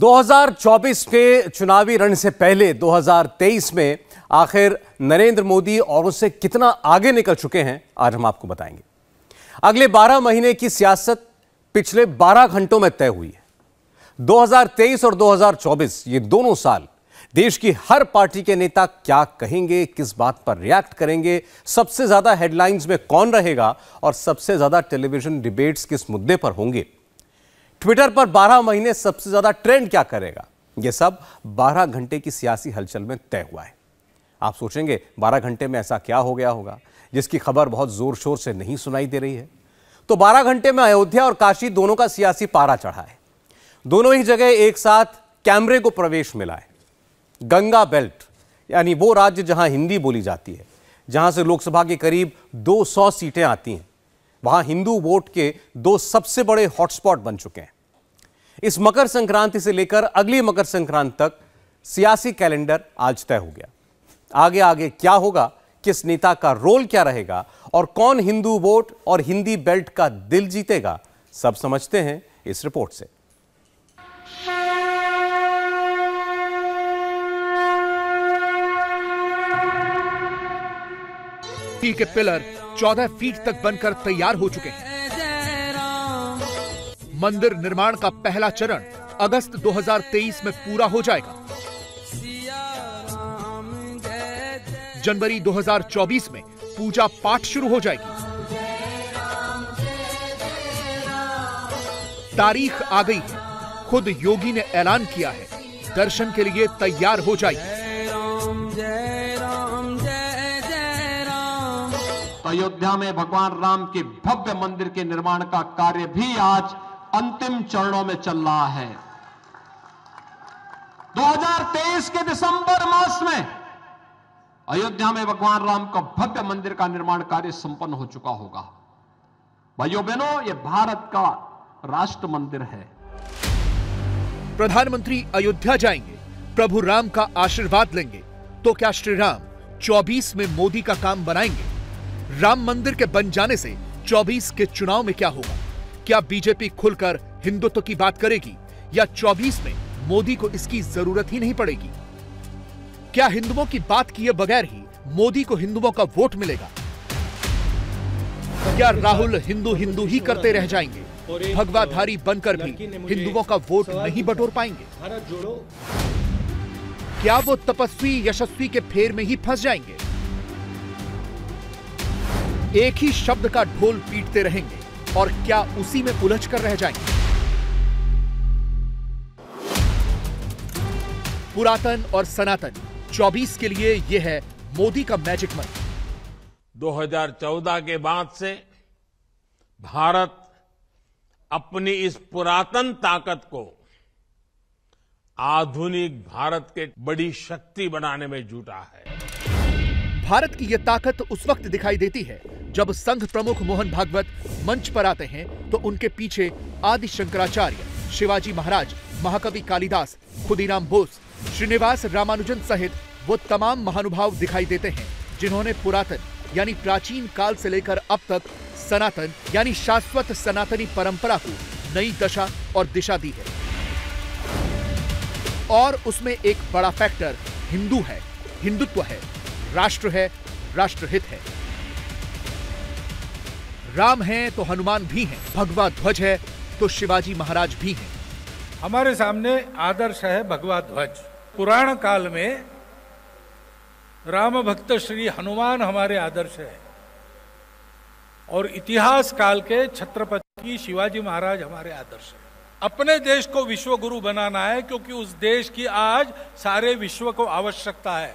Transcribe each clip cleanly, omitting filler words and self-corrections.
2024 के चुनावी रण से पहले 2023 में आखिर नरेंद्र मोदी और उससे कितना आगे निकल चुके हैं, आज हम आपको बताएंगे। अगले 12 महीने की सियासत पिछले 12 घंटों में तय हुई है। 2023 और 2024 ये दोनों साल देश की हर पार्टी के नेता क्या कहेंगे, किस बात पर रिएक्ट करेंगे, सबसे ज्यादा हेडलाइंस में कौन रहेगा और सबसे ज्यादा टेलीविजन डिबेट्स किस मुद्दे पर होंगे, ट्विटर पर 12 महीने सबसे ज्यादा ट्रेंड क्या करेगा, यह सब 12 घंटे की सियासी हलचल में तय हुआ है। आप सोचेंगे 12 घंटे में ऐसा क्या हो गया होगा जिसकी खबर बहुत जोर शोर से नहीं सुनाई दे रही है। तो 12 घंटे में अयोध्या और काशी दोनों का सियासी पारा चढ़ा है। दोनों ही जगह एक साथ कैमरे को प्रवेश मिला है। गंगा बेल्ट यानी वो राज्य जहां हिंदी बोली जाती है, जहां से लोकसभा के करीब 200 सीटें आती हैं, वहां हिंदू वोट के दो सबसे बड़े हॉटस्पॉट बन चुके हैं। इस मकर संक्रांति से लेकर अगली मकर संक्रांति तक सियासी कैलेंडर आज तय हो गया। आगे आगे क्या होगा, किस नेता का रोल क्या रहेगा और कौन हिंदू वोट और हिंदी बेल्ट का दिल जीतेगा, सब समझते हैं इस रिपोर्ट से। के पिलर 14 फीट तक बनकर तैयार हो चुके हैं। मंदिर निर्माण का पहला चरण अगस्त 2023 में पूरा हो जाएगा। जनवरी 2024 में पूजा पाठ शुरू हो जाएगी। तारीख आ गई है, खुद योगी ने ऐलान किया है, दर्शन के लिए तैयार हो जाइए। अयोध्या में भगवान राम के भव्य मंदिर के निर्माण का कार्य भी आज अंतिम चरणों में चल रहा है। 2023 के दिसंबर मास में अयोध्या में भगवान राम का भव्य मंदिर का निर्माण कार्य संपन्न हो चुका होगा। भाइयों बहनों, यह भारत का राष्ट्र मंदिर है। प्रधानमंत्री अयोध्या जाएंगे, प्रभु राम का आशीर्वाद लेंगे, तो क्या श्री राम 24 में मोदी का काम बनाएंगे? राम मंदिर के बन जाने से 24 के चुनाव में क्या होगा? क्या बीजेपी खुलकर हिंदुत्व की बात करेगी या 24 में मोदी को इसकी जरूरत ही नहीं पड़ेगी? क्या हिंदुओं की बात किए बगैर ही मोदी को हिंदुओं का वोट मिलेगा? क्या राहुल हिंदू हिंदू ही करते रह जाएंगे, भगवाधारी बनकर भी हिंदुओं का वोट नहीं बटोर पाएंगे? क्या वो तपस्वी यशस्वी के फेर में ही फंस जाएंगे? एक ही शब्द का ढोल पीटते रहेंगे और क्या उसी में उलझ कर रह जाएंगे? पुरातन और सनातन 24 के लिए यह है मोदी का मैजिक मंत्र। 2014 के बाद से भारत अपनी इस पुरातन ताकत को आधुनिक भारत के बड़ी शक्ति बनाने में जुटा है। भारत की यह ताकत उस वक्त दिखाई देती है जब संघ प्रमुख मोहन भागवत मंच पर आते हैं तो उनके पीछे आदि शंकराचार्य, शिवाजी महाराज, महाकवि कालिदास, खुदीराम बोस, श्रीनिवास रामानुजन सहित वो तमाम महानुभाव दिखाई देते हैं जिन्होंने पुरातन यानी प्राचीन काल से लेकर अब तक सनातन यानी शाश्वत सनातनी परंपरा को नई दशा और दिशा दी है। और उसमें एक बड़ा फैक्टर हिंदू है, हिंदुत्व है, राष्ट्र है, राष्ट्रहित है। राम है तो हनुमान भी हैं, भगवा ध्वज है तो शिवाजी महाराज भी हैं। हमारे सामने आदर्श है भगवा ध्वज। पुराण काल में राम भक्त श्री हनुमान हमारे आदर्श है और इतिहास काल के छत्रपति शिवाजी महाराज हमारे आदर्श है। अपने देश को विश्व गुरु बनाना है क्योंकि उस देश की आज सारे विश्व को आवश्यकता है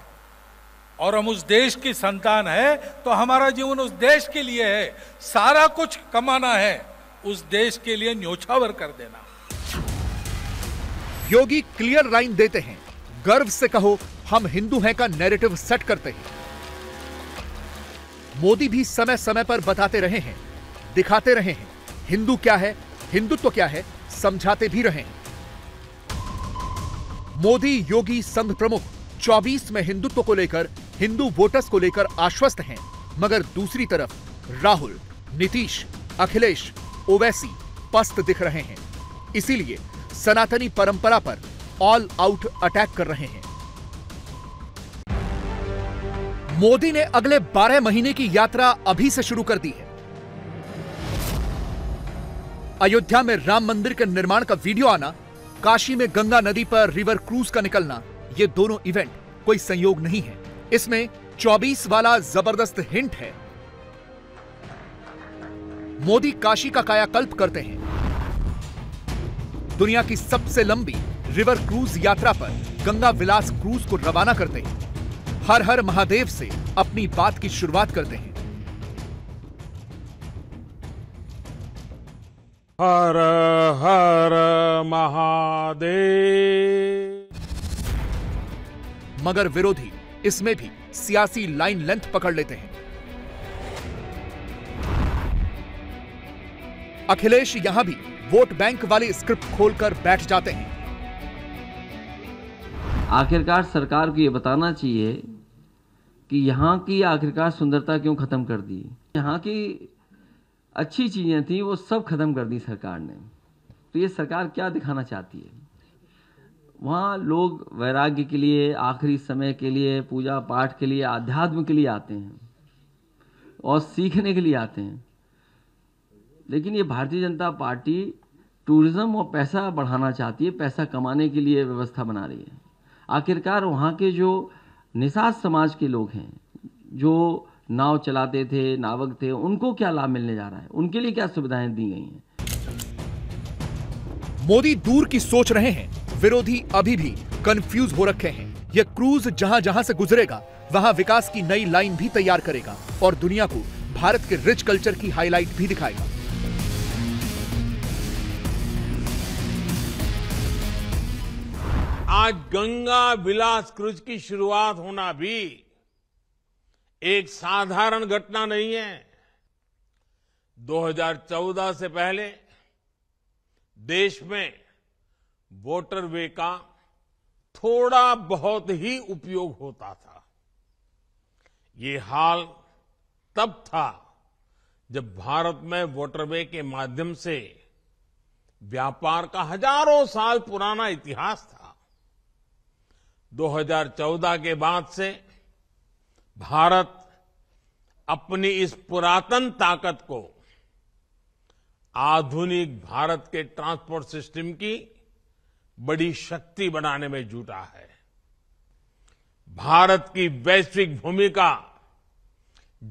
और हम उस देश की संतान है तो हमारा जीवन उस देश के लिए है। सारा कुछ कमाना है, उस देश के लिए न्योछावर कर देना। योगी क्लियर लाइन देते हैं, गर्व से कहो हम हिंदू हैं का नैरेटिव सेट करते हैं। मोदी भी समय समय पर बताते रहे हैं, दिखाते रहे हैं हिंदू क्या है, हिंदुत्व क्या है, समझाते भी रहे हैं। मोदी योगी संघ प्रमुख 24 में हिंदुत्व को लेकर, हिंदू वोटर्स को लेकर आश्वस्त हैं, मगर दूसरी तरफ राहुल, नीतीश, अखिलेश, ओवैसी पस्त दिख रहे हैं। इसीलिए सनातनी परंपरा पर ऑल आउट अटैक कर रहे हैं। मोदी ने अगले 12 महीने की यात्रा अभी से शुरू कर दी है। अयोध्या में राम मंदिर के निर्माण का वीडियो आना, काशी में गंगा नदी पर रिवर क्रूज का निकलना, ये दोनों इवेंट कोई संयोग नहीं है। इसमें 24 वाला जबरदस्त हिंट है। मोदी काशी का कायाकल्प करते हैं। दुनिया की सबसे लंबी रिवर क्रूज यात्रा पर गंगा विलास क्रूज को रवाना करते हैं। हर हर महादेव से अपनी बात की शुरुआत करते हैं। हर हर महादेव। मगर विरोधी इसमें भी सियासी लाइन लेंथ पकड़ लेते हैं। अखिलेश यहां भी वोट बैंक वाली स्क्रिप्ट खोलकर बैठ जाते हैं। आखिरकार सरकार को यह बताना चाहिए कि यहाँ की आखिरकार सुंदरता क्यों खत्म कर दी। यहाँ की अच्छी चीजें थी वो सब खत्म कर दी सरकार ने। तो ये सरकार क्या दिखाना चाहती है? वहाँ लोग वैराग्य के लिए, आखिरी समय के लिए, पूजा पाठ के लिए, आध्यात्म के लिए आते हैं और सीखने के लिए आते हैं। लेकिन ये भारतीय जनता पार्टी टूरिज्म और पैसा बढ़ाना चाहती है, पैसा कमाने के लिए व्यवस्था बना रही है। आखिरकार वहाँ के जो निषाद समाज के लोग हैं, जो नाव चलाते थे, नावक थे, उनको क्या लाभ मिलने जा रहा है? उनके लिए क्या सुविधाएं दी गई हैं? मोदी दूर की सोच रहे हैं, विरोधी अभी भी कंफ्यूज हो रखे हैं। यह क्रूज जहां जहां से गुजरेगा वहां विकास की नई लाइन भी तैयार करेगा और दुनिया को भारत के रिच कल्चर की हाईलाइट भी दिखाएगा। आज गंगा विलास क्रूज की शुरुआत होना भी एक साधारण घटना नहीं है। 2014 से पहले देश में वोटरवे का थोड़ा बहुत ही उपयोग होता था। ये हाल तब था जब भारत में वोटरवे के माध्यम से व्यापार का हजारों साल पुराना इतिहास था। 2014 के बाद से भारत अपनी इस पुरातन ताकत को आधुनिक भारत के ट्रांसपोर्ट सिस्टम की बड़ी शक्ति बनाने में जुटा है। भारत की वैश्विक भूमिका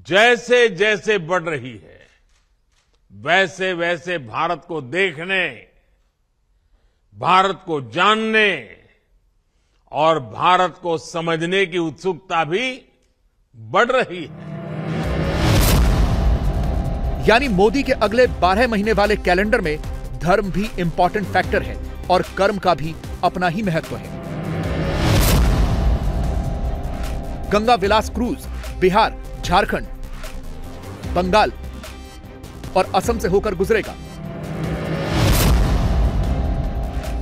जैसे जैसे बढ़ रही है, वैसे वैसे भारत को देखने, भारत को जानने और भारत को समझने की उत्सुकता भी बढ़ रही है। यानी मोदी के अगले 12 महीने वाले कैलेंडर में धर्म भी इंपॉर्टेंट फैक्टर है और कर्म का भी अपना ही महत्व है। गंगा विलास क्रूज बिहार, झारखंड, बंगाल और असम से होकर गुजरेगा।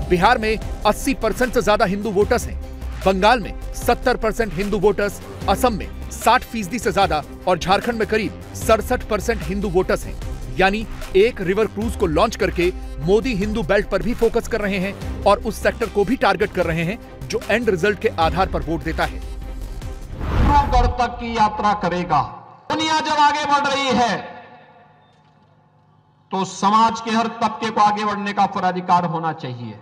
बिहार में 80% से ज्यादा हिंदू वोटर्स हैं, बंगाल में 70% हिंदू वोटर्स, असम में 60% से ज्यादा और झारखंड में करीब 67% हिंदू वोटर्स हैं। यानी एक रिवर क्रूज को लॉन्च करके मोदी हिंदू बेल्ट पर भी फोकस कर रहे हैं और उस सेक्टर को भी टारगेट कर रहे हैं जो एंड रिजल्ट के आधार पर वोट देता है। गुरु तक की यात्रा करेगा। दुनिया जब आगे बढ़ रही है तो समाज के हर तबके को आगे बढ़ने का पूरा अधिकार होना चाहिए।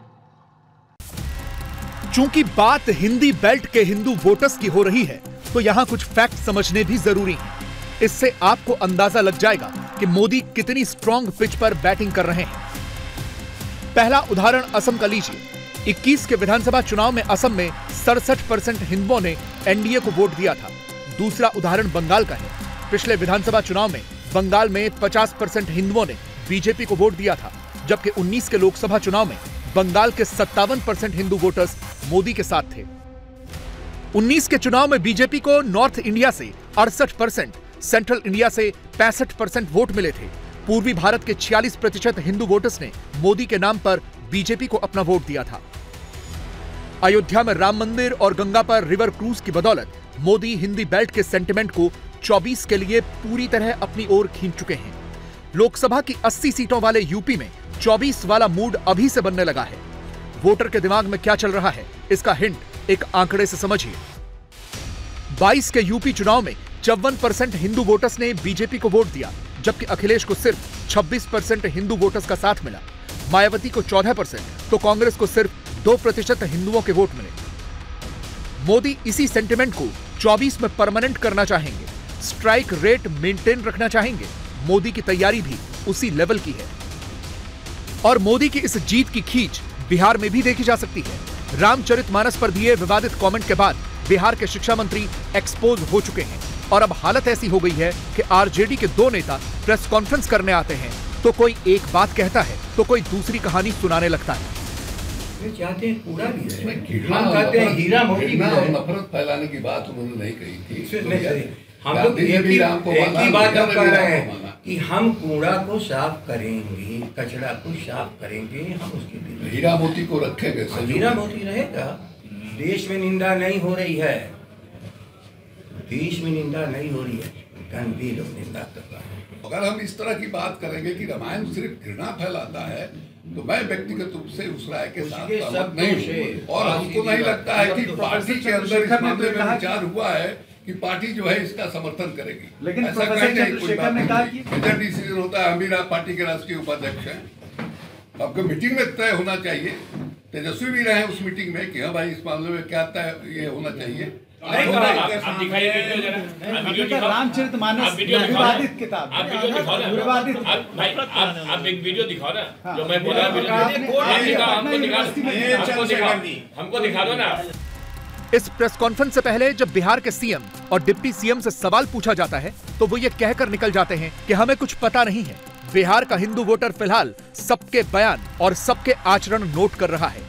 चूंकि बात हिंदी बेल्ट के हिंदू वोटर्स की हो रही है तो यहां कुछ फैक्ट समझने भी जरूरी हैं। इससे आपको अंदाजा लग जाएगा कि मोदी कितनी स्ट्रॉन्ग पिच पर बैटिंग कर रहे हैं। पहला उदाहरण असम का लीजिए। 21 के विधानसभा चुनाव में असम में 67% हिंदुओं ने एनडीए को वोट दिया था। दूसरा उदाहरण बंगाल का है। पिछले विधानसभा चुनाव में बंगाल में 50% हिंदुओं ने बीजेपी को वोट दिया था, जबकि 19 के लोकसभा चुनाव में बंगाल के 57% हिंदू वोटर्स मोदी के साथ थे। 19 के चुनाव में बीजेपी को नॉर्थ इंडिया से 68%, सेंट्रल इंडिया से 65% वोट मिले थे। पूर्वी भारत के 46% हिंदू वोटर्स ने मोदी के नाम पर बीजेपी को अपना वोट दिया था। अयोध्या में राम मंदिर और गंगा पर रिवर क्रूज की बदौलत मोदी हिंदी बेल्ट के सेंटिमेंट को 24 के लिए पूरी तरह अपनी ओर खींच चुके हैं। लोकसभा की 80 सीटों वाले यूपी में 24 वाला मूड अभी से बनने लगा है। वोटर के दिमाग में क्या चल रहा है, इसका हिंट एक आंकड़े से समझिए। 22 के यूपी चुनाव में 54% हिंदू वोटर्स ने बीजेपी को वोट दिया, जबकि अखिलेश को सिर्फ 26% हिंदू वोटर्स का साथ मिला। मायावती को 14% तो कांग्रेस को सिर्फ 2% हिंदुओं के वोट मिले। मोदी इसी सेंटिमेंट को 24 में परमानेंट करना चाहेंगे, स्ट्राइक रेट मेंटेन रखना चाहेंगे। मोदी की तैयारी भी उसी लेवल की है और मोदी की इस जीत की खींच बिहार में भी देखी जा सकती है। रामचरितमानस पर दिए विवादित कमेंट के बाद बिहार के शिक्षा मंत्री एक्सपोज हो चुके हैं और अब हालत ऐसी हो गई है कि आरजेडी के 2 नेता प्रेस कॉन्फ्रेंस करने आते हैं तो कोई एक बात कहता है तो कोई दूसरी कहानी सुनाने लगता है। चाहते हैं पूरा भी है, हम कहते हैं हीरा मोती भी है। नफरत फैलाने की बात उन्होंने नहीं कही थी। हम लोग एक ही बात हम कह रहे हैं कि हम कूड़ा को साफ करेंगे, कचरा को साफ करेंगे, हम उसके लिए हीरा मोती को रखेंगे। हीरा मोती रहेगा। देश में निंदा नहीं हो रही है, देश में निंदा नहीं हो रही है, गंदी लोग निंदा कर रहा है। अगर हम इस तरह की बात करेंगे कि रामायण सिर्फ घृणा फैलाता है तो मैं व्यक्तिगत रूप से उस राय के साथ सहमत नहीं हूं और हमको नहीं लगता है कि पार्टी के अंदर इस मामले में विचार हुआ है कि पार्टी जो है इसका समर्थन करेगी। लेकिन ऐसा मेजर डिसीजन होता है। हम भी पार्टी के राष्ट्रीय उपाध्यक्ष हैं। आपको मीटिंग में तय होना चाहिए, तेजस्वी भी रहे उस मीटिंग में कि हाँ भाई इस मामले में क्या तय ये होना चाहिए। रामचरितमानस विवादित किताब, विवादित आप एक वीडियो दिखाओ ना जो मैं बोला, हमको दिखा दो ना। इस प्रेस कॉन्फ्रेंस से पहले जब बिहार के सीएम और डिप्टी सीएम से सवाल पूछा जाता है तो वो ये कहकर निकल जाते हैं कि हमें कुछ पता नहीं है। बिहार का हिंदू वोटर फिलहाल सबके बयान और सबके आचरण नोट कर रहा है।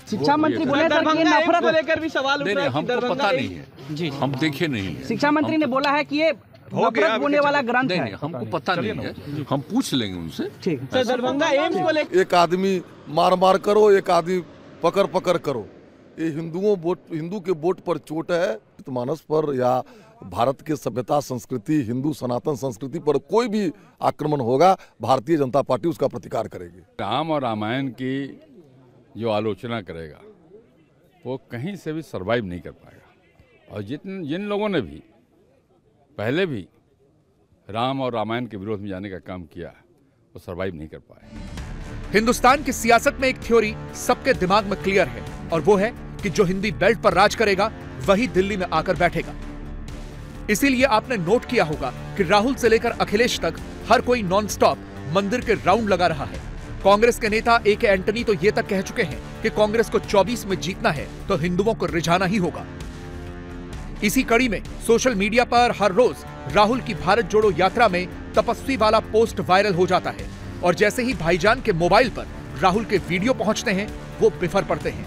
शिक्षा मंत्री बोले नफरत को लेकर भी सवाल उठ रहा है। हमको पता नहीं है जी, हम देखे नहीं है। शिक्षा मंत्री ने बोला है कि ये नफरत होने वाला ग्रंथ है। हमको पता नहीं है, हम पूछ लेंगे उनसे। ठीक है। दरभंगा एम्स को लेकर एक आदमी मार मार करो, एक आदमी पकड़ पकड़ करो, ये हिंदू के वोट पर चोट है। मानस पर या भारत के सभ्यता संस्कृति, हिंदू सनातन संस्कृति पर कोई भी आक्रमण होगा, भारतीय जनता पार्टी उसका प्रतिकार करेगी। राम और रामायण की जो आलोचना करेगा वो कहीं से भी सरवाइव नहीं कर पाएगा और जिन लोगों ने भी पहले भी राम और रामायण के विरोध में जाने का काम किया वो सरवाइव नहीं कर पाए। हिंदुस्तान की सियासत में एक थ्योरी सबके दिमाग में क्लियर है और वो है कि जो हिंदी बेल्ट पर राज करेगा वही दिल्ली में आकर बैठेगा। इसीलिए आपने नोट किया होगा कि राहुल से लेकर अखिलेश तक हर कोई नॉनस्टॉप मंदिर के राउंड लगा रहा है। कांग्रेस के नेता ए.के. एंटनी तो ये तक कह चुके हैं कि कांग्रेस को 24 में जीतना है तो हिंदुओं को रिझाना ही होगा। इसी कड़ी में सोशल मीडिया पर हर रोज राहुल की भारत जोड़ो यात्रा में तपस्वी वाला पोस्ट वायरल हो जाता है और जैसे ही भाईजान के मोबाइल पर राहुल के वीडियो पहुंचते हैं वो बिफर पड़ते हैं।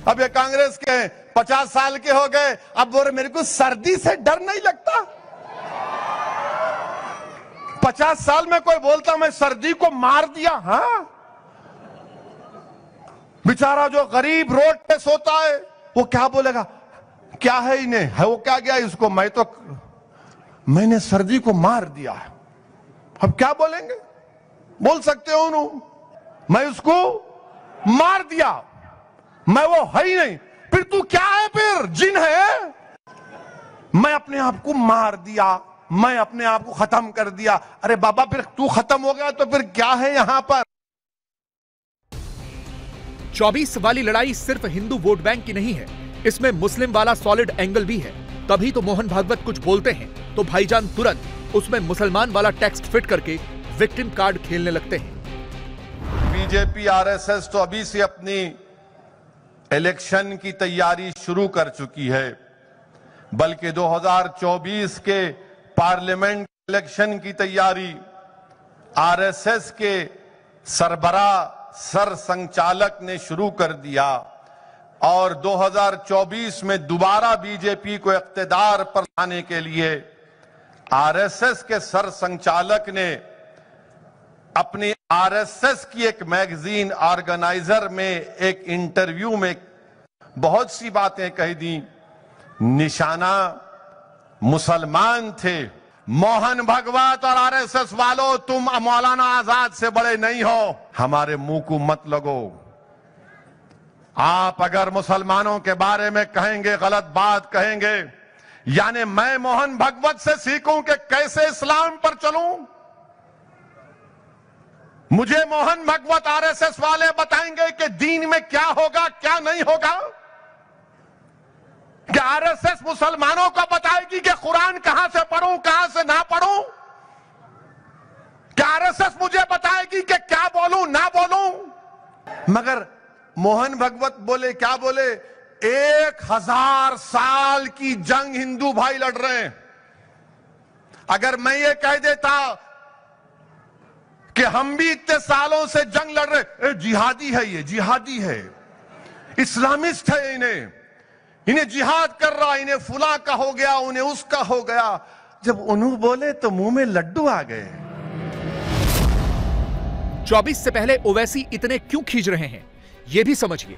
अब ये कांग्रेस के 50 साल के हो गए, अब बोले मेरे को सर्दी से डर नहीं लगता। 50 साल में कोई बोलता मैं सर्दी को मार दिया। हाँ, बेचारा जो गरीब रोड पे सोता है वो क्या बोलेगा, क्या है इन्हें, है वो क्या गया इसको, मैंने सर्दी को मार दिया। अब क्या बोलेंगे, बोल सकते हो उन्होंने मैं उसको मार दिया, मैं वो है ही नहीं, फिर तू क्या है, फिर जिन है। मैं अपने आप को मार दिया, मैं अपने आप को खत्म कर दिया। अरे बाबा फिर तू खत्म हो गया तो फिर क्या है यहां पर। 24 वाली लड़ाई सिर्फ हिंदू वोट बैंक की नहीं है, इसमें मुस्लिम वाला सॉलिड एंगल भी है। तभी तो मोहन भागवत कुछ बोलते हैं तो भाईजान तुरंत उसमें मुसलमान वाला टेक्स्ट फिट करके विक्टिम कार्ड खेलने लगते हैं। बीजेपी आरएसएस तो अभी से अपनी इलेक्शन की तैयारी शुरू कर चुकी है, बल्कि 2024 के पार्लियामेंट इलेक्शन की तैयारी आरएसएस के सर संचालक ने शुरू कर दिया और 2024 में दोबारा बीजेपी को इख्तिदार पर लाने के लिए आरएसएस के सर संचालक ने अपनी आरएसएस की एक मैगजीन ऑर्गेनाइजर में एक इंटरव्यू में बहुत सी बातें कही दी। निशाना मुसलमान थे। मोहन भागवत और आरएसएस वालों, तुम मौलाना आजाद से बड़े नहीं हो, हमारे मुंह को मत लगो। आप अगर मुसलमानों के बारे में कहेंगे, गलत बात कहेंगे, यानी मैं मोहन भगवत से सीखूं कि कैसे इस्लाम पर चलूं? मुझे मोहन भगवत आरएसएस वाले बताएंगे कि दीन में क्या होगा, क्या नहीं होगा? क्या आरएसएस मुसलमानों को बताएगी कि कुरान कहां से पढ़ूं, कहां से ना पढ़ूं? क्या आरएसएस मुझे बताएगी कि क्या बोलूं, ना बोलूं? मगर मोहन भगवत बोले, क्या बोले? 1000 साल की जंग हिंदू भाई लड़ रहे हैं। अगर मैं ये कह देता कि हम भी इतने सालों से जंग लड़ रहे, जिहादी है, ये जिहादी है, इस्लामिस्ट है, इन्हें जिहाद कर रहा, इन्हें फुला का हो गया, उन्हें उसका हो गया। जब उन्होंने बोले तो मुंह में लड्डू आ गए। 24 से पहले ओवैसी इतने क्यों खींच रहे हैं, यह भी समझिए।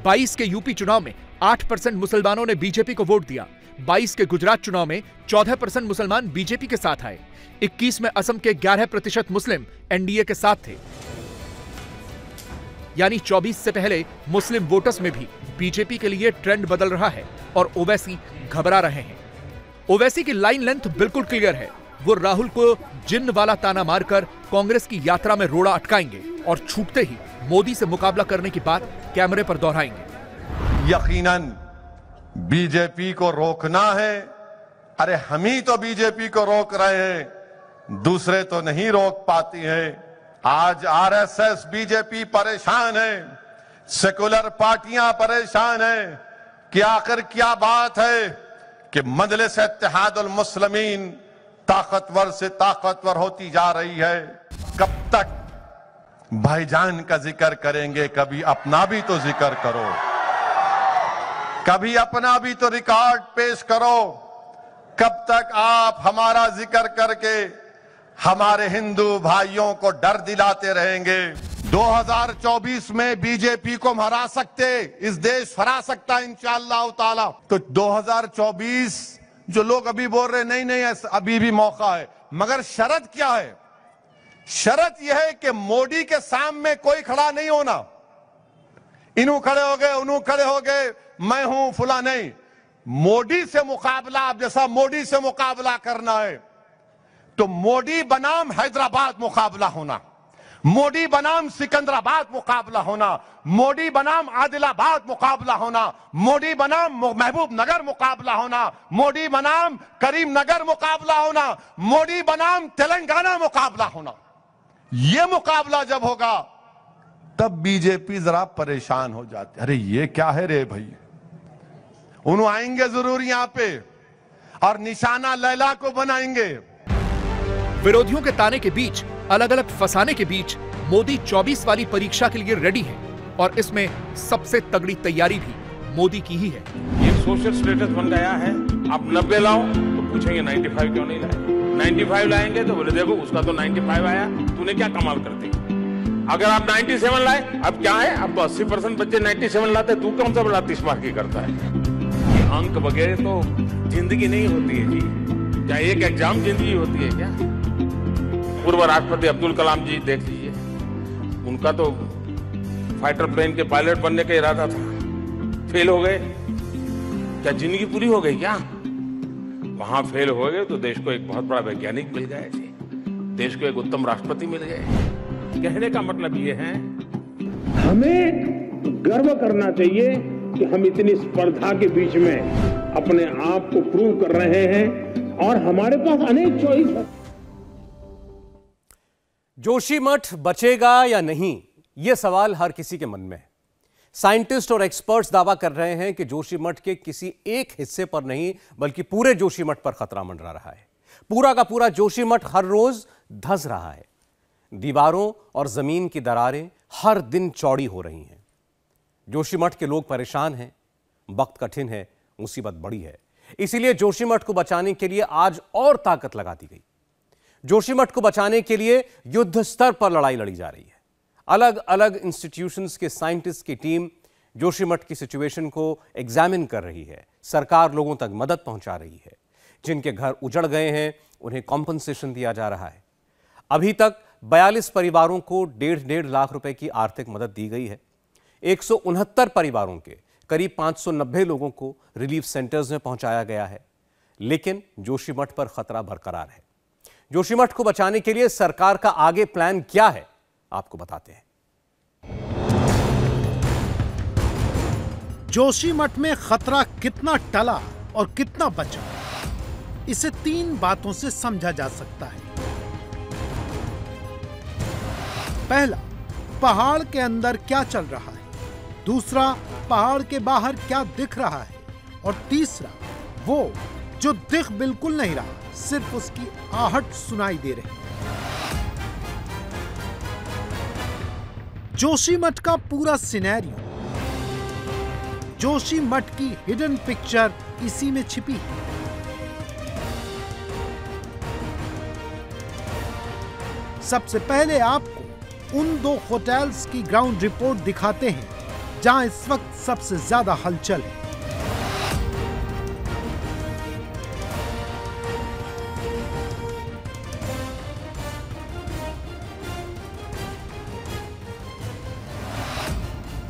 22 के यूपी चुनाव में 8% मुसलमानों ने बीजेपी को वोट दिया। 22 के गुजरात चुनाव में 14% मुसलमान बीजेपी के साथ आए। 21 में असम के 11% मुस्लिम एनडीए के साथ थे। यानी 24 से पहले मुस्लिम वोटर्स में भी बीजेपी के लिए ट्रेंड बदल रहा है और ओवैसी घबरा रहे हैं। ओवैसी की लाइन लेंथ बिल्कुल क्लियर है। वो राहुल को जिन्न वाला ताना मारकर कांग्रेस की यात्रा में रोड़ा अटकाएंगे और छूटते ही मोदी से मुकाबला करने की बात कैमरे पर दोहराएंगे। यकीनन बीजेपी को रोकना है। अरे हम ही तो बीजेपी को रोक रहे हैं, दूसरे तो नहीं रोक पाती है। आज आरएसएस बीजेपी परेशान है, सेकुलर पार्टियां परेशान हैं कि आखिर क्या बात है कि मजलिस इत्तेहादुल मुस्लिमीन ताकतवर से ताकतवर होती जा रही है। कब तक भाईजान का जिक्र करेंगे? कभी अपना भी तो जिक्र करो, कभी अपना भी तो रिकॉर्ड पेश करो। कब तक आप हमारा जिक्र करके हमारे हिंदू भाइयों को डर दिलाते रहेंगे? 2024 में बीजेपी को हम हरा सकते, इस देश हरा सकता है इंशाअल्लाह ताला। तो 2024 जो लोग अभी बोल रहे नहीं नहीं अभी भी मौका है, मगर शर्त क्या है? शर्त यह है कि मोदी के सामने कोई खड़ा नहीं होना। इन्हों खड़े हो गए, उन्हों खड़े हो गए, मैं हूं फुला नहीं। मोदी से मुकाबला, अब जैसा मोदी से मुकाबला करना है तो मोदी बनाम हैदराबाद मुकाबला होना, मोदी बनाम सिकंदराबाद मुकाबला होना, मोदी बनाम आदिलाबाद मुकाबला होना, मोदी बनाम महबूब नगर मुकाबला होना, मोदी बनाम करीम नगर मुकाबला होना, मोदी बनाम तेलंगाना मुकाबला होना। यह मुकाबला जब होगा तब बीजेपी जरा परेशान हो जाती। अरे ये क्या है रे भाई? उन्होंने आएंगे जरूर यहां पे और निशाना लैला को बनाएंगे। विरोधियों के ताने के बीच, अलग अलग फसाने के बीच मोदी 24 वाली परीक्षा के लिए रेडी है और इसमें सबसे तगड़ी तैयारी भी मोदी की ही है। ये सोशल स्टेटस बन गया है। आप 90 लाओ तो पूछेंगे 95 क्यों नहीं लाए? 95 लाएंगे तो बोले देखो उसका तो 95 आया, तूने क्या कमाल कर दी। अगर आप 97 लाए, अब क्या है, अब तो 80% बच्चे 97 लाते, तू कौन सा बड़ा 30 मार्क की करता है? ये अंक वगैरह तो जिंदगी नहीं होती है जी। क्या एक एग्जाम जिंदगी होती है क्या? पूर्व राष्ट्रपति अब्दुल कलाम जी देख लीजिए, उनका तो फाइटर प्लेन के पायलट बनने का इरादा था, फेल हो गए। क्या जिंदगी पूरी हो गई क्या? वहां फेल हो गए तो देश को एक बहुत बड़ा वैज्ञानिक मिल गए थे, देश को एक उत्तम राष्ट्रपति मिल गए। कहने का मतलब ये है, हमें गर्व करना चाहिए कि हम इतनी स्पर्धा के बीच में अपने आप को प्रूव कर रहे हैं और हमारे पास अनेक चॉइस है। जोशीमठ बचेगा या नहीं, यह सवाल हर किसी के मन में है। साइंटिस्ट और एक्सपर्ट्स दावा कर रहे हैं कि जोशीमठ के किसी एक हिस्से पर नहीं बल्कि पूरे जोशीमठ पर खतरा मंडरा रहा है। पूरा का पूरा जोशीमठ हर रोज धंस रहा है। दीवारों और जमीन की दरारें हर दिन चौड़ी हो रही हैं। जोशीमठ के लोग परेशान हैं, वक्त कठिन है, मुसीबत बड़ी है। इसीलिए जोशीमठ को बचाने के लिए आज और ताकत लगा दी गई। जोशीमठ को बचाने के लिए युद्ध स्तर पर लड़ाई लड़ी जा रही है। अलग अलग इंस्टीट्यूशंस के साइंटिस्ट की टीम जोशीमठ की सिचुएशन को एग्जामिन कर रही है। सरकार लोगों तक मदद पहुंचा रही है। जिनके घर उजड़ गए हैं उन्हें कॉम्पनसेशन दिया जा रहा है। अभी तक 42 परिवारों को 1.5 लाख रुपए की आर्थिक मदद दी गई है। 169 परिवारों के करीब 590 लोगों को रिलीफ सेंटर्स में पहुंचाया गया है। लेकिन जोशीमठ पर खतरा बरकरार है। जोशीमठ को बचाने के लिए सरकार का आगे प्लान क्या है, आपको बताते हैं। जोशीमठ में खतरा कितना टला और कितना बचा, इसे 3 बातों से समझा जा सकता है। पहला, पहाड़ के अंदर क्या चल रहा है। दूसरा, पहाड़ के बाहर क्या दिख रहा है। और तीसरा, वो जो दिख बिल्कुल नहीं रहा, सिर्फ उसकी आहट सुनाई दे रही है। जोशीमठ का पूरा सिनेरियो, जोशीमठ की हिडन पिक्चर इसी में छिपी है। सबसे पहले आपको उन 2 होटल्स की ग्राउंड रिपोर्ट दिखाते हैं जहां इस वक्त सबसे ज्यादा हलचल है।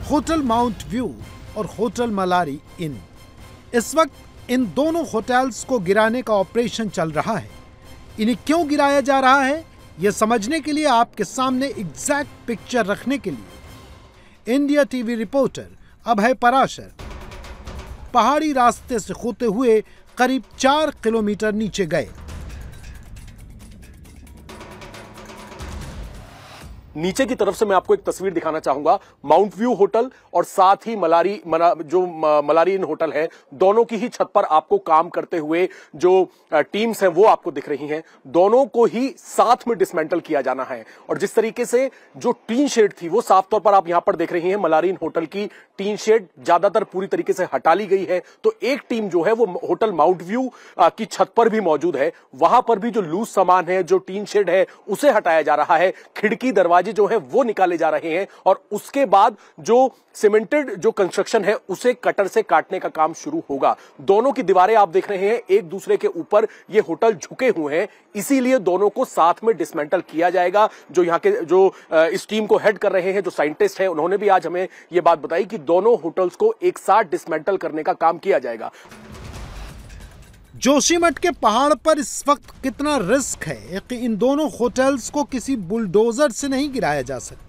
होटल माउंट व्यू और होटल मलारी इन। इस वक्त इन दोनों होटल्स को गिराने का ऑपरेशन चल रहा है। इन्हें क्यों गिराया जा रहा है, यह समझने के लिए आपके सामने एग्जैक्ट पिक्चर रखने के लिए इंडिया टीवी रिपोर्टर अभय पराशर पहाड़ी रास्ते से होते हुए करीब 4 किलोमीटर नीचे गए। नीचे की तरफ से मैं आपको एक तस्वीर दिखाना चाहूंगा। माउंट व्यू होटल और साथ ही मलारी इन होटल है, दोनों की ही छत पर आपको काम करते हुए जो टीम्स हैं वो आपको दिख रही हैं। दोनों को ही साथ में डिसमेंटल किया जाना है। और जिस तरीके से जो टीन शेड थी वो साफ तौर पर आप यहां पर देख रही हैं, मलारी इन होटल की टीन शेड ज्यादातर पूरी तरीके से हटा ली गई है। तो एक टीम जो है वो होटल माउंट व्यू की छत पर भी मौजूद है। वहां पर भी जो लूज सामान है, जो टीन शेड है, उसे हटाया जा रहा है। खिड़की दरवाजे जो है वो निकाले जा रहे हैं और उसके बाद जो सीमेंटेड जो कंस्ट्रक्शन है उसे कटर से काटने का काम शुरू होगा। दोनों की दीवारें आप देख रहे हैं एक दूसरे के ऊपर ये होटल झुके हुए हैं, इसीलिए दोनों को साथ में डिसमेंटल किया जाएगा। जो यहाँ के जो इस टीम को हेड कर रहे हैं, जो साइंटिस्ट हैं, उन्होंने भी आज हमें यह बात बताई कि दोनों होटल्स को एक साथ डिसमेंटल करने का काम किया जाएगा। जोशीमठ के पहाड़ पर इस वक्त कितना रिस्क है कि इन दोनों होटल्स को किसी बुलडोजर से नहीं गिराया जा सकता।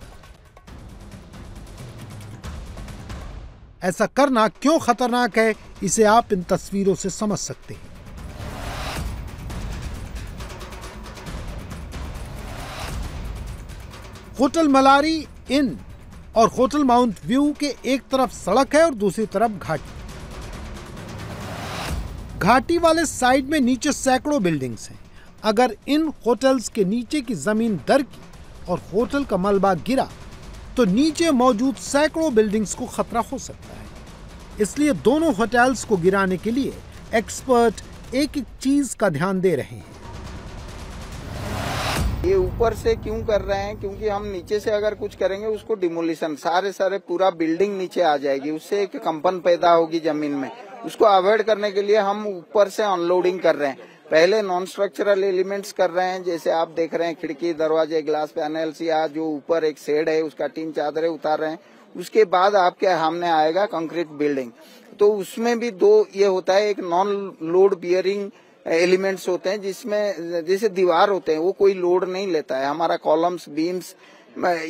ऐसा करना क्यों खतरनाक है, इसे आप इन तस्वीरों से समझ सकते हैं। होटल मलारी इन और होटल माउंट व्यू के एक तरफ सड़क है और दूसरी तरफ घाटी। घाटी वाले साइड में नीचे सैकड़ों बिल्डिंग्स हैं। अगर इन होटल्स के नीचे की जमीन दरकी और होटल का मलबा गिरा तो नीचे मौजूद सैकड़ों बिल्डिंग्स को खतरा हो सकता है। इसलिए दोनों होटल्स को गिराने के लिए एक्सपर्ट एक एक चीज का ध्यान दे रहे हैं। ये ऊपर से क्यों कर रहे हैं, क्योंकि हम नीचे से अगर कुछ करेंगे उसको डिमोलिशन सारे पूरा बिल्डिंग नीचे आ जाएगी, उससे एक कंपन पैदा होगी जमीन में। उसको अवॉइड करने के लिए हम ऊपर से अनलोडिंग कर रहे हैं। पहले नॉन स्ट्रक्चरल एलिमेंट्स कर रहे हैं, जैसे आप देख रहे हैं खिड़की दरवाजे ग्लास पैनल्स या जो ऊपर एक शेड है उसका टीन चादरें उतार रहे हैं। उसके बाद आपके सामने आएगा कंक्रीट बिल्डिंग। तो उसमें भी 2 ये होता है, एक नॉन लोड बियरिंग एलिमेंट्स होते हैं जिसमें जैसे दीवार होते हैं वो कोई लोड नहीं लेता है, हमारा कॉलम्स बीम्स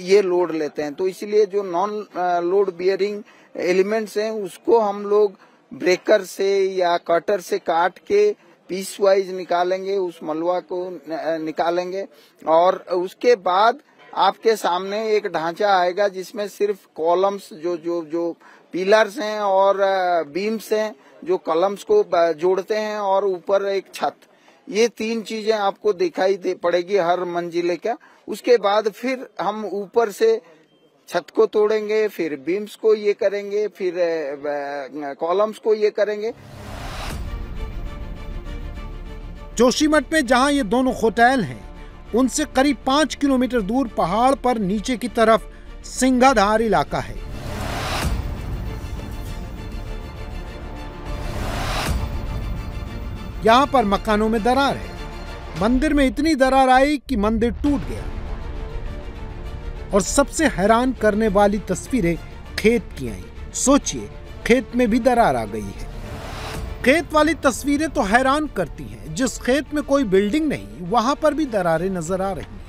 ये लोड लेते हैं। तो इसलिए जो नॉन लोड बियरिंग एलिमेंट्स हैं उसको हम लोग ब्रेकर से या कटर से काट के पीस वाइज निकालेंगे, उस मलबा को निकालेंगे और उसके बाद आपके सामने एक ढांचा आएगा जिसमें सिर्फ कॉलम्स जो पिलर्स हैं और बीम्स हैं जो कॉलम्स को जोड़ते हैं और ऊपर एक छत, ये 3 चीजें आपको दिखाई दे पड़ेगी हर मंजिले का। उसके बाद फिर हम ऊपर से छत को तोड़ेंगे, फिर बीम्स को ये करेंगे, फिर कॉलम्स को ये करेंगे। जोशीमठ में जहां ये दोनों होटल हैं उनसे करीब 5 किलोमीटर दूर पहाड़ पर नीचे की तरफ सिंघाधार इलाका है। यहां पर मकानों में दरार है। मंदिर में इतनी दरार आई कि मंदिर टूट गया। और सबसे हैरान करने वाली तस्वीरें खेत की आई। सोचिए, खेत में भी दरार आ गई है। खेत वाली तस्वीरें तो हैरान करती हैं। जिस खेत में कोई बिल्डिंग नहीं, वहां पर भी दरारें नजर आ रही हैं।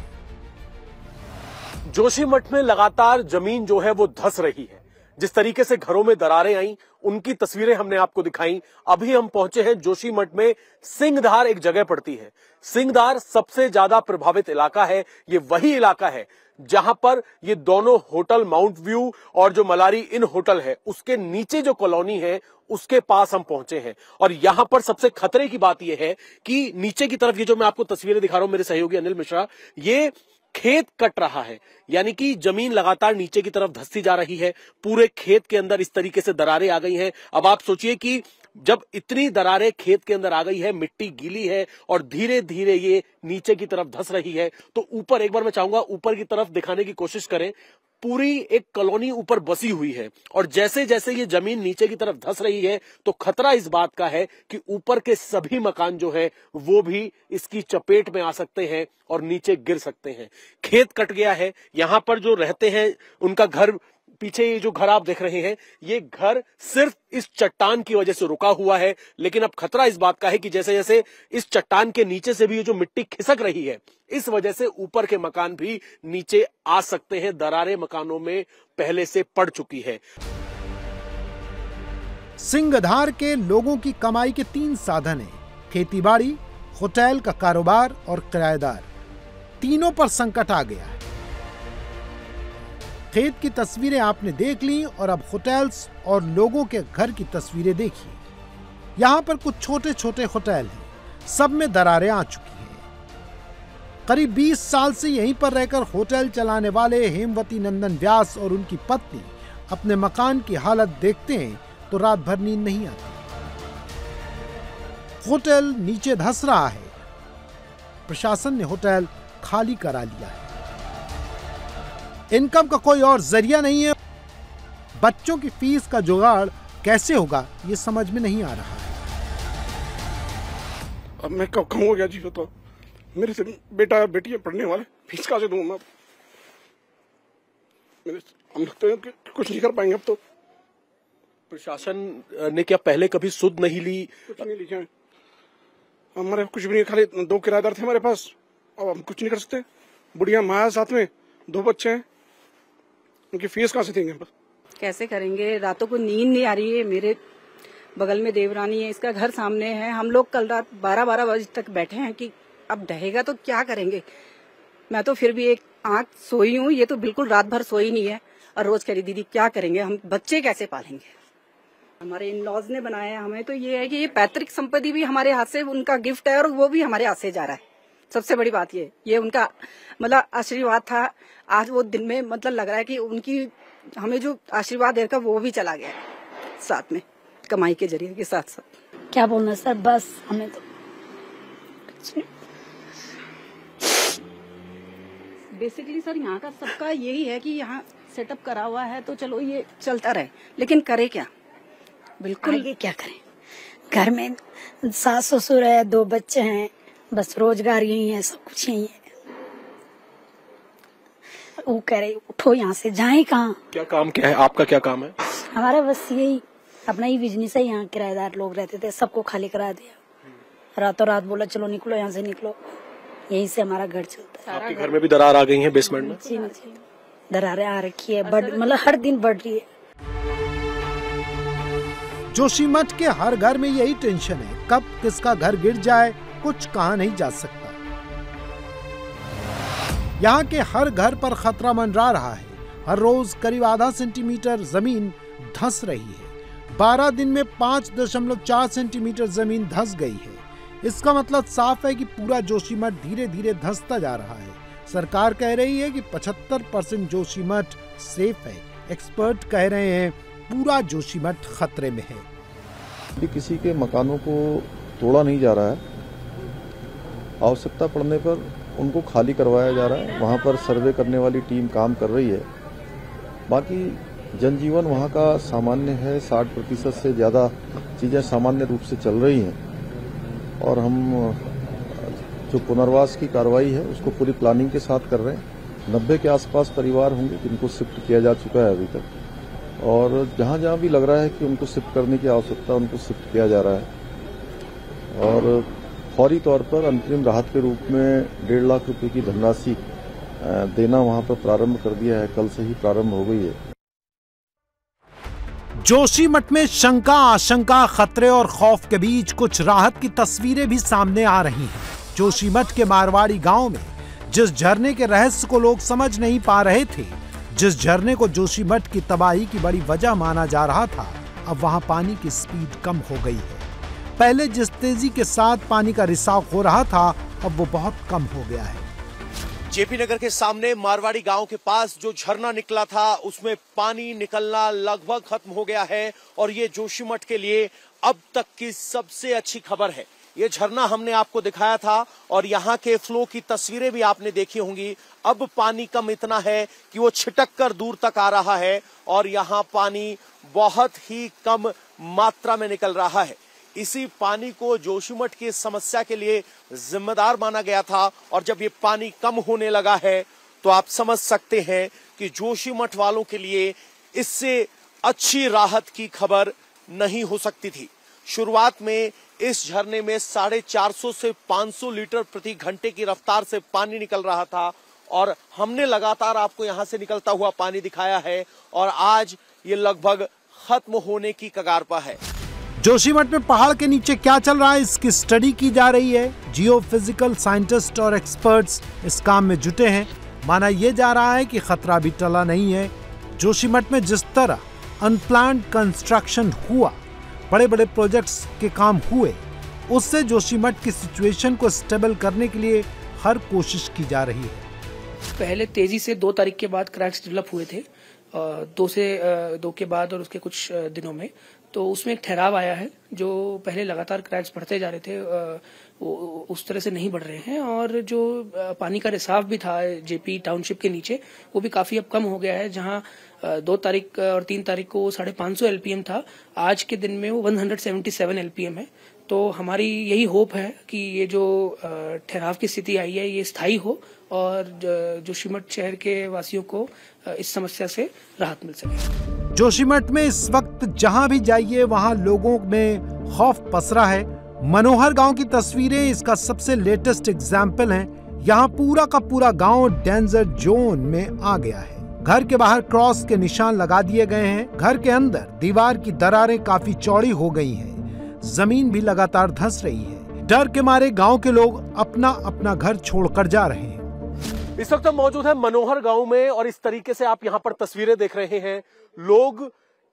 जोशीमठ में लगातार जमीन जो है वो धंस रही है। जिस तरीके से घरों में दरारें आई, उनकी तस्वीरें हमने आपको दिखाई। अभी हम पहुंचे हैं जोशीमठ में। सिंहधार एक जगह पड़ती है। सिंहधार सबसे ज्यादा प्रभावित इलाका है। ये वही इलाका है जहां पर ये दोनों होटल माउंट व्यू और जो मलारी इन होटल है, उसके नीचे जो कॉलोनी है, उसके पास हम पहुंचे हैं। और यहां पर सबसे खतरे की बात यह है कि नीचे की तरफ ये जो मैं आपको तस्वीरें दिखा रहा हूं, मेरे सहयोगी अनिल मिश्रा, ये खेत कट रहा है, यानी कि जमीन लगातार नीचे की तरफ धंसती जा रही है। पूरे खेत के अंदर इस तरीके से दरारें आ गई हैं। अब आप सोचिए कि जब इतनी दरारें खेत के अंदर आ गई है, मिट्टी गीली है और धीरे धीरे ये नीचे की तरफ धंस रही है, तो ऊपर एक बार मैं चाहूंगा ऊपर की तरफ दिखाने की कोशिश करें। पूरी एक कॉलोनी ऊपर बसी हुई है और जैसे जैसे ये जमीन नीचे की तरफ धंस रही है, तो खतरा इस बात का है कि ऊपर के सभी मकान जो है वो भी इसकी चपेट में आ सकते हैं और नीचे गिर सकते हैं। खेत कट गया है। यहां पर जो रहते हैं उनका घर, पीछे ये जो घर आप देख रहे हैं, ये घर सिर्फ इस चट्टान की वजह से रुका हुआ है। लेकिन अब खतरा इस बात का है कि जैसे जैसे इस चट्टान के नीचे से भी ये जो मिट्टी खिसक रही है, इस वजह से ऊपर के मकान भी नीचे आ सकते हैं। दरारें मकानों में पहले से पड़ चुकी है। सिंहधार के लोगों की कमाई के 3 साधन हैं: खेतीबाड़ी, होटल का कारोबार और किराएदार। तीनों पर संकट आ गया है। खेत की तस्वीरें आपने देख ली और अब होटल्स और लोगों के घर की तस्वीरें देखिए। यहाँ पर कुछ छोटे छोटे होटल हैं, सब में दरारें आ चुकी हैं। करीब 20 साल से यहीं पर रहकर होटल चलाने वाले हेमवती नंदन व्यास और उनकी पत्नी अपने मकान की हालत देखते हैं तो रात भर नींद नहीं आती। होटल नीचे धंस रहा है। प्रशासन ने होटल खाली करा लिया है। इनकम का कोई और जरिया नहीं है। बच्चों की फीस का जुगाड़ कैसे होगा, ये समझ में नहीं आ रहा है। अब मैं कब खाऊंगा क्या जी? बताओ, मेरे से बेटा बेटी है पढ़ने वाले, फीस कहाँ से दूंगा मैं? हम लोग तो कुछ नहीं कर पाएंगे अब तो। प्रशासन ने क्या पहले कभी सुध नहीं ली? कुछ नहीं लिखा है हमारे, कुछ भी नहीं। खाली 2 किराएदार थे हमारे पास, अब हम कुछ नहीं कर सकते। बुढ़िया माँ साथ में, 2 बच्चे हैं, उनकी फीस कहाँ से देंगे? कैसे करेंगे? रातों को नींद नहीं आ रही है। मेरे बगल में देवरानी है, इसका घर सामने है। हम लोग कल रात 12-12 बजे तक बैठे हैं कि अब ढहेगा तो क्या करेंगे। मैं तो फिर भी एक आंख सोई हूँ, ये तो बिल्कुल रात भर सोई नहीं है। और रोज कह रही दीदी क्या करेंगे, हम बच्चे कैसे पालेंगे। हमारे इन लॉज ने बनाया है हमें, तो ये है कि ये पैतृक संपत्ति भी हमारे हाथ से, उनका गिफ्ट है और वो भी हमारे हाथ से जा रहा है। सबसे बड़ी बात ये उनका मतलब आशीर्वाद था। आज वो दिन में मतलब लग रहा है कि उनकी हमें जो आशीर्वाद देकर वो भी चला गया साथ में, कमाई के जरिए के साथ साथ। क्या बोलना सर, बस हमें तो बेसिकली सर यहाँ का सबका यही है कि यहाँ सेटअप करा हुआ है तो चलो ये चलता रहे, लेकिन करे क्या? बिल्कुल आगे क्या करें? घर में सास ससुर है, 2 बच्चे हैं, बस रोजगार यही है, सब कुछ यही है। वो कह रहे उठो यहाँ से, जाए कहाँ? क्या काम क्या है आपका? क्या काम है? हमारा बस यही अपना ही बिजनेस है। यहाँ किराएदार लोग रहते थे, सबको खाली करा दिया। रातों रात बोला चलो निकलो यहाँ से, निकलो। यही से हमारा घर चलता है। आपके घर में भी दरार आ गई है बेसमेंट में? जी दरारें आ रखी है, मतलब हर दिन बढ़ रही है। जोशीमठ के हर घर में यही टेंशन है, कब किसका घर गिर जाए कुछ कहा नहीं जा सकता। यहाँ के हर घर पर खतरा मंडरा रहा है। हर रोज करीब आधा सेंटीमीटर जमीन धंस रही है। 12 दिन में 5.4 सेंटीमीटर जमीन धंस गई है। इसका मतलब साफ है कि पूरा जोशीमठ धीरे धीरे धंसता जा रहा है। सरकार कह रही है कि 75% जोशीमठ सेफ है। एक्सपर्ट कह रहे हैं पूरा जोशीमठ खतरे में है। किसी के मकानों को तोड़ा नहीं जा रहा है, आवश्यकता पड़ने पर उनको खाली करवाया जा रहा है। वहाँ पर सर्वे करने वाली टीम काम कर रही है। बाकी जनजीवन वहाँ का सामान्य है, 60% से ज़्यादा चीज़ें सामान्य रूप से चल रही हैं और हम जो पुनर्वास की कार्रवाई है उसको पूरी प्लानिंग के साथ कर रहे हैं। 90 के आसपास परिवार होंगे जिनको शिफ्ट किया जा चुका है अभी तक, और जहाँ जहाँ भी लग रहा है कि उनको शिफ्ट करने की आवश्यकता, उनको शिफ्ट किया जा रहा है। और फौरी तौर पर अंतरिम राहत के रूप में 1.5 लाख रुपए की धनराशि देना वहाँ पर प्रारंभ कर दिया है, कल से ही प्रारंभ हो गई है। जोशीमठ में शंका, आशंका, खतरे और खौफ के बीच कुछ राहत की तस्वीरें भी सामने आ रही हैं। जोशीमठ के मारवाड़ी गांव में जिस झरने के रहस्य को लोग समझ नहीं पा रहे थे, जिस झरने को जोशीमठ की तबाही की बड़ी वजह माना जा रहा था, अब वहां पानी की स्पीड कम हो गई है। पहले जिस तेजी के साथ पानी का रिसाव हो रहा था, अब वो बहुत कम हो गया है। जेपी नगर के सामने मारवाड़ी गांव के पास जो झरना निकला था, उसमें पानी निकलना लगभग खत्म हो गया है और ये जोशीमठ के लिए अब तक की सबसे अच्छी खबर है। ये झरना हमने आपको दिखाया था और यहाँ के फ्लो की तस्वीरें भी आपने देखी होंगी। अब पानी कम इतना है कि वो छिटक कर दूर तक आ रहा है और यहाँ पानी बहुत ही कम मात्रा में निकल रहा है। इसी पानी को जोशीमठ की समस्या के लिए जिम्मेदार माना गया था और जब ये पानी कम होने लगा है तो आप समझ सकते हैं कि जोशीमठ वालों के लिए इससे अच्छी राहत की खबर नहीं हो सकती थी। शुरुआत में इस झरने में 450 से 500 लीटर प्रति घंटे की रफ्तार से पानी निकल रहा था और हमने लगातार आपको यहां से निकलता हुआ पानी दिखाया है और आज ये लगभग खत्म होने की कगार पर है। जोशीमठ में पहाड़ के नीचे क्या चल रहा है, इसकी स्टडी की जा रही है। जियोफिजिकल साइंटिस्ट और एक्सपर्ट्स इस काम में जुटे हैं। माना यह जा रहा है कि खतरा भी टला नहीं है। जोशीमठ में जिस तरह अनप्लान्ड कंस्ट्रक्शन हुआ, बड़े बड़े प्रोजेक्ट्स के काम हुए, उससे जोशीमठ की सिचुएशन को स्टेबल करने के लिए हर कोशिश की जा रही है। पहले तेजी से 2 तारीख के बाद क्रैक्स डेवलप हुए थे, 2 के बाद और उसके कुछ दिनों में, तो उसमें एक ठहराव आया है। जो पहले लगातार क्रैक्स बढ़ते जा रहे थे वो उस तरह से नहीं बढ़ रहे हैं और जो पानी का रिसाव भी था जेपी टाउनशिप के नीचे, वो भी काफी अब कम हो गया है। जहां 2 तारीख और 3 तारीख को 550 एलपीएम था, आज के दिन में वो 177 एलपीएम है। तो हमारी यही होप है कि ये जो ठहराव की स्थिति आई है ये स्थायी हो और जोशीमठ शहर के वासियों को इस समस्या से राहत मिल सके। जोशीमठ में इस वक्त जहां भी जाइए वहां लोगों में खौफ पसरा है। मनोहर गांव की तस्वीरें इसका सबसे लेटेस्ट एग्जाम्पल हैं। यहाँ पूरा का पूरा गांव डेंजर जोन में आ गया है। घर के बाहर क्रॉस के निशान लगा दिए गए हैं। घर के अंदर दीवार की दरारें काफी चौड़ी हो गई हैं। जमीन भी लगातार धंस रही है। डर के मारे गांव के लोग अपना अपना घर छोड़कर जा रहे हैं। इस वक्त हम मौजूद है मनोहर गांव में और इस तरीके से आप यहाँ पर तस्वीरें देख रहे हैं। लोग,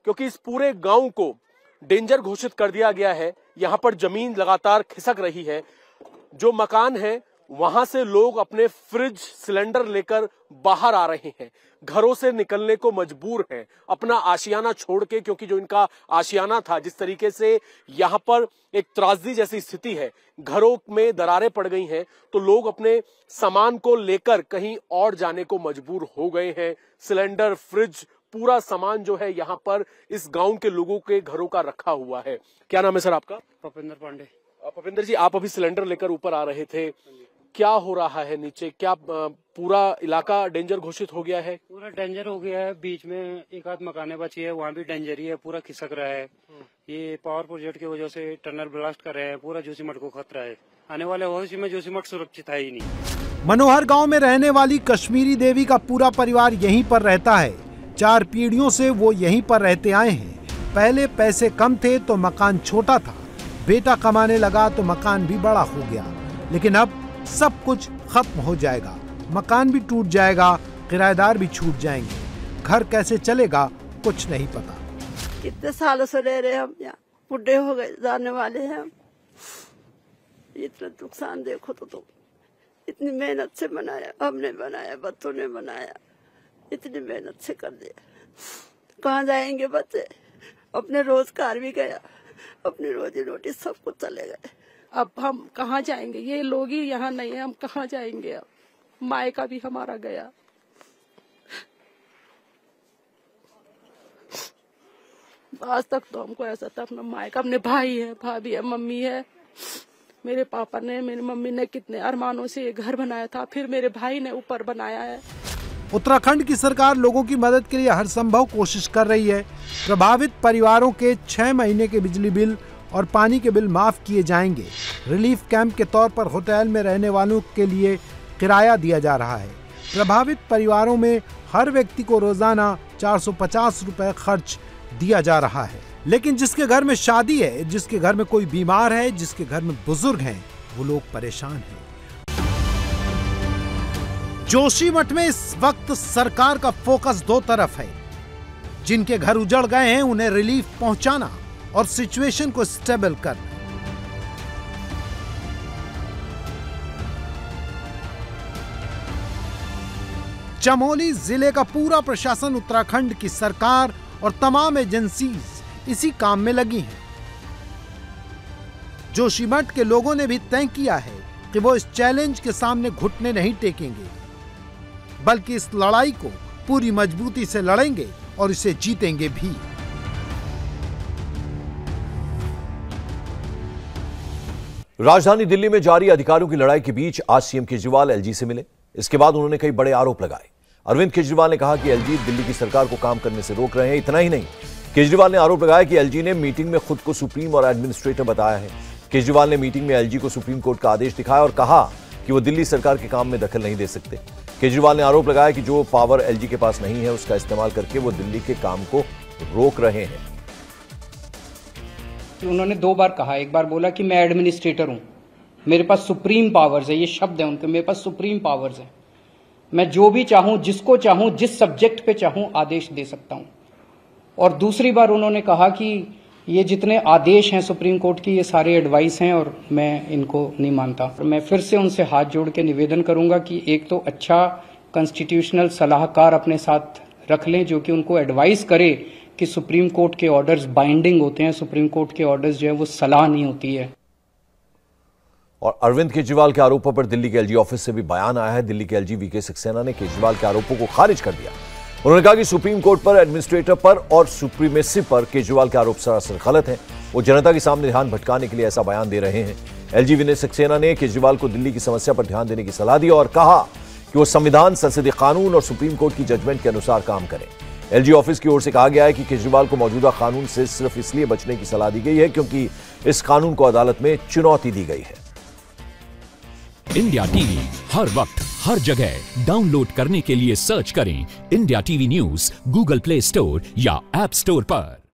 क्योंकि इस पूरे गांव को डेंजर घोषित कर दिया गया है, यहाँ पर जमीन लगातार खिसक रही है। जो मकान है वहां से लोग अपने फ्रिज सिलेंडर लेकर बाहर आ रहे हैं, घरों से निकलने को मजबूर हैं, अपना आशियाना छोड़ के, क्योंकि जो इनका आशियाना था, जिस तरीके से यहाँ पर एक त्रासदी जैसी स्थिति है, घरों में दरारें पड़ गई हैं, तो लोग अपने सामान को लेकर कहीं और जाने को मजबूर हो गए हैं। सिलेंडर, फ्रिज, पूरा सामान जो है यहाँ पर इस गांव के लोगों के घरों का रखा हुआ है। क्या नाम है सर आपका? भूपेंद्र पांडे। भूपेंद्र जी, आप अभी सिलेंडर लेकर ऊपर आ रहे थे, क्या हो रहा है नीचे? क्या पूरा इलाका डेंजर घोषित हो गया है? पूरा डेंजर हो गया है। बीच में एक आध मकाने बची है, वहाँ भी डेंजर ही है, पूरा खिसक रहा है। ये पावर प्रोजेक्ट की वजह से टनल ब्लास्ट कर रहे हैं, पूरा जोशीमठ को खतरा है। आने वाले भविष्य में जोशीमठ सुरक्षित है ही नहीं। मनोहर गांव में रहने वाली कश्मीरी देवी का पूरा परिवार यहीं पर रहता है। 4 पीढ़ियों से वो यहीं पर रहते आए हैं। पहले पैसे कम थे तो मकान छोटा था, बेटा कमाने लगा तो मकान भी बड़ा हो गया, लेकिन अब सब कुछ खत्म हो जाएगा। मकान भी टूट जाएगा, किराएदार भी छूट जाएंगे। घर कैसे चलेगा कुछ नहीं पता। कितने सालों से रह रहे हम यहाँ, बुढ़े हो गए, जाने वाले हैं हम। इतना नुकसान देखो तो तुम, इतनी मेहनत से बनाया, हमने बनाया, बच्चों ने बनाया, इतनी मेहनत से कर दिया। कहाँ जाएंगे बच्चे? अपने रोजगार भी गया, अपनी रोजी रोटी सब कुछ चले गए। अब हम कहाँ जाएंगे? ये लोग ही यहाँ नहीं है, हम कहाँ जाएंगे? अब मायका भी हमारा गया। आज तक तो हमको ऐसा था अपना मायका, अपने भाई है, भाभी है, मम्मी है। मेरे पापा ने, मेरी मम्मी ने कितने अरमानों से ये घर बनाया था, फिर मेरे भाई ने ऊपर बनाया है। उत्तराखंड की सरकार लोगों की मदद के लिए हर संभव कोशिश कर रही है। प्रभावित परिवारों के 6 महीने के बिजली बिल और पानी के बिल माफ किए जाएंगे। रिलीफ कैंप के तौर पर होटल में रहने वालों के लिए किराया दिया जा रहा है। प्रभावित परिवारों में हर व्यक्ति को रोजाना 450 रुपए खर्च दिया जा रहा है। लेकिन जिसके घर में शादी है, जिसके घर में कोई बीमार है, जिसके घर में बुजुर्ग हैं, वो लोग परेशान हैं। जोशीमठ में इस वक्त सरकार का फोकस 2 तरफ है। जिनके घर उजड़ गए हैं उन्हें रिलीफ पहुंचाना और सिचुएशन को स्टेबल करना। चमोली जिले का पूरा प्रशासन, उत्तराखंड की सरकार और तमाम एजेंसीज इसी काम में लगी हैं। जोशीमठ के लोगों ने भी तय किया है कि वो इस चैलेंज के सामने घुटने नहीं टेकेंगे, बल्कि इस लड़ाई को पूरी मजबूती से लड़ेंगे और इसे जीतेंगे भी। राजधानी दिल्ली में जारी अधिकारियों की लड़ाई के बीच आज सीएम केजरीवाल एलजी से मिले। इसके बाद उन्होंने कई बड़े आरोप लगाए। अरविंद केजरीवाल ने कहा कि एलजी दिल्ली की सरकार को काम करने से रोक रहे हैं। इतना ही नहीं, केजरीवाल ने आरोप लगाया कि एलजी ने मीटिंग में खुद को सुप्रीम और एडमिनिस्ट्रेटर बताया है। केजरीवाल ने मीटिंग में एलजी को सुप्रीम कोर्ट का आदेश दिखाया और कहा कि वो दिल्ली सरकार के काम में दखल नहीं दे सकते। केजरीवाल ने आरोप लगाया कि जो पावर एलजी के पास नहीं है उसका इस्तेमाल करके वो दिल्ली के काम को रोक रहे हैं। उन्होंने 2 बार कहा, एक बार बोला कि मैं एडमिनिस्ट्रेटर हूं, मेरे पास सुप्रीम पावर्स है, ये शब्द है उनके, मेरे पास सुप्रीम पावर्स है, मैं जो भी चाहूं, जिसको चाहूं, जिस सब्जेक्ट पे चाहूं आदेश दे सकता हूं। और दूसरी बार उन्होंने कहा कि ये जितने आदेश हैं सुप्रीम कोर्ट की, ये सारे एडवाइस हैं और मैं इनको नहीं मानता। मैं फिर से उनसे हाथ जोड़ के निवेदन करूंगा कि एक तो अच्छा कॉन्स्टिट्यूशनल सलाहकार अपने साथ रख लें जो कि उनको एडवाइस करे कि सुप्रीम कोर्ट के ऑर्डर्स बाइंडिंग होते हैं, सुप्रीम कोर्ट के ऑर्डर्स जो है वो सलाह नहीं होती है। और अरविंद केजरीवाल के आरोपों पर दिल्ली के एलजी ऑफिस से भी बयान आया है। दिल्ली के एलजी वीके सक्सेना ने केजरीवाल के आरोपों को खारिज कर दिया। उन्होंने कहा कि सुप्रीम कोर्ट पर, एडमिनिस्ट्रेटर पर और सुप्रीमेसी पर केजरीवाल के आरोप सरासर गलत हैं। वो जनता के सामने ध्यान भटकाने के लिए ऐसा बयान दे रहे हैं। एलजी विनय सक्सेना ने केजरीवाल को दिल्ली की समस्या पर ध्यान देने की सलाह दी और कहा कि वो संविधान, संसदीय कानून और सुप्रीम कोर्ट की जजमेंट के अनुसार काम करें। एलजी ऑफिस की ओर से कहा गया है कि केजरीवाल को मौजूदा कानून से सिर्फ इसलिए बचने की सलाह दी गई है क्योंकि इस कानून को अदालत में चुनौती दी गई है। इंडिया टीवी हर वक्त हर जगह डाउनलोड करने के लिए सर्च करें India TV news Google play store या ऐप स्टोर पर।